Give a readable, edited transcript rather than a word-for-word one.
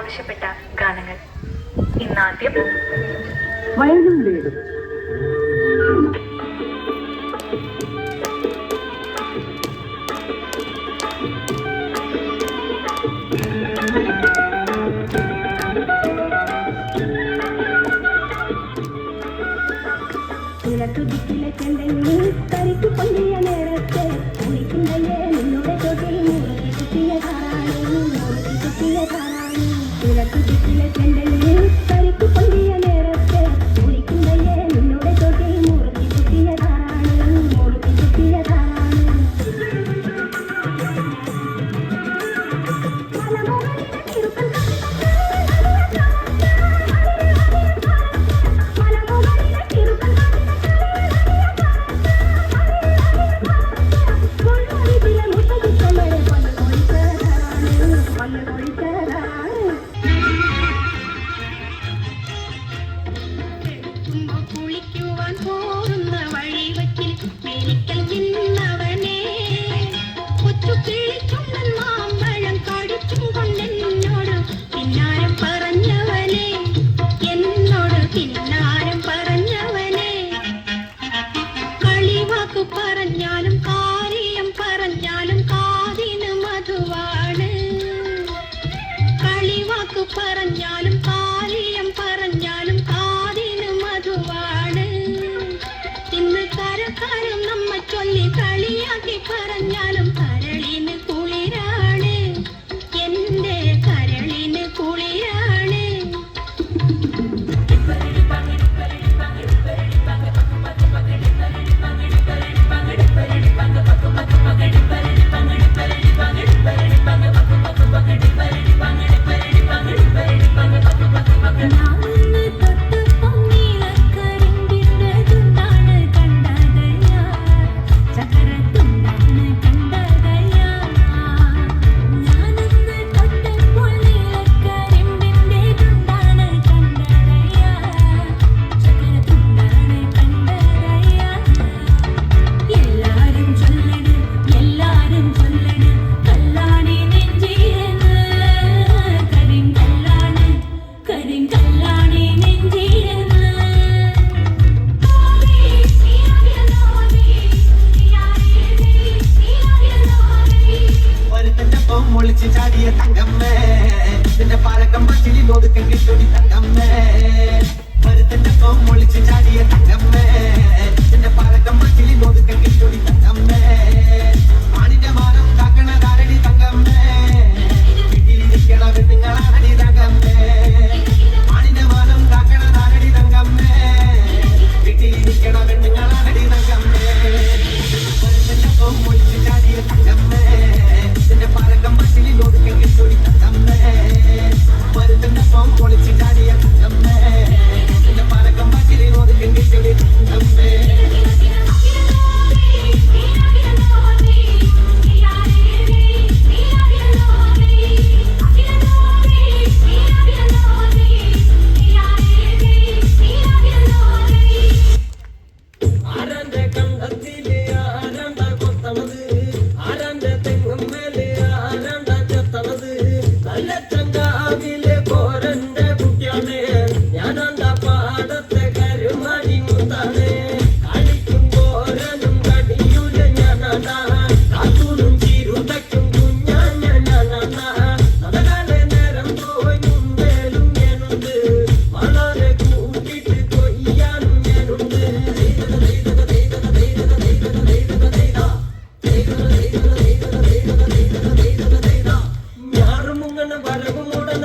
ആവശ്യപ്പെട്ട ഗാനങ്ങൾ. ഇന്നാദ്യം വയലും വീടും. തുടിക്കിലെ ചെണ്ടെങ്കിൽ കരിക്ക് പൊള്ളിയ നേരത്തെ കുളിക്കുന്നേ നിന്നോടെ തൊട്ടിൽ മുറുകി കുത്തിയതാണ് തുടിക്കിലെ ചെണ്ടെങ്കിൽ കരിക്ക് പൊള്ളിയ നേരത്തെ കുളിക്കുന്നേ നിന്നോടെ തൊട്ടിൽ മുറുകി കുത്തിയതാണ് കുളിക്കുവാൻ പോരുന്ന വഴിവച്ചിൽ മേലിക്കൽ നിന്നവനെ കൊച്ചു കിളിച്ചുണ്ടൻ മാമ്പഴം കടിച്ചും കൊണ്ടെന്നോട് പിന്നാരം പറഞ്ഞവനെ കളിവാക്ക് പറഞ്ഞാലും കാര്യം പറഞ്ഞാലും കാതിന് മധുവാണ് കളിവാക്ക് പറഞ്ഞാലും കാര്യം പറഞ്ഞാലും കാതിന് മധുവാണ് ഇന്ന് കരക്കാരും നമ്മ ചൊല്ലി കളിയാക്കി പറഞ്ഞാലും കരളിന് കുളിരാണ് എന്റെ കരളിന് കുളിരാണ് ഒളിച്ച് ചാടിയ തങ്കമ്മേ നിന്റെ പാലക്കം പച്ചിലി ഒതുക്കം കിട്ടൊടി തങ്കമ്മേ മരുത്തന്റെ ഒളിച്ച് ചാടിയ തങ്കമ്മേ നിന്റെ പാലക്കം പച്ചിലി ഒതുക്കം കിട്ടൊടി തങ്കമ്മേ ആണിന്റെ മാനം കാക്കണതാരടി തങ്കമ്മേ വീട്ടിലിരിക്കണ പെണ്ണുങ്ങളാണടി തങ്കമ്മേ ആണിന്റെ മാനം കാക്കണതാരടി തങ്കമ്മേ വീട്ടിലിരിക്കണ പെണ്ണുങ്ങളാണടി തങ്കമ്മേ മരുത്തന്റെ ഒളിച്ച് ചാടിയ തങ്കമ്മേ നിന്റെ പാലക്കം പച്ചിലി ഒതുക്കം കിട്ടൊടി തങ്കമ്മേ മരുത്തന്റെ ഒളിച്ച് ചാടിയ തങ്കമ്മേ നിന്റെ പാലക്കം പച്ചിലി ഒതുക്കം കിട്ടൊടി തങ്കമ്മേ ആരാന്റെ കണ്ടത്തിലെ ആരാണ്ട കൊത്തണത് ആരാന്റെ തെങ്ങുമേലെ ആരാണ്ട ചെത്തണത് നല്ല ചങ്കാവിലെ കോരന്റെ കുട്ടിയാണ് ഞാനാണ്ട പാടത്തെ കരുമാടി മുത്താണ് കളിക്കും കോരനും കടിയൂല ഞാനാണ്ട കാത്തൂനും ചീരുതയ്ക്കും കുഞ്ഞാഞ്ഞ ഞാനാണ്ട നടകാലെ നേരം പോയി മുമ്പേലും ഞാനുണ്ട് വളരെ കൂട്ടിട്ട് കൊയ്യാനും ഞാനുണ്ട് ഞാറുമുങ്ങനെ വരവ് മൂടന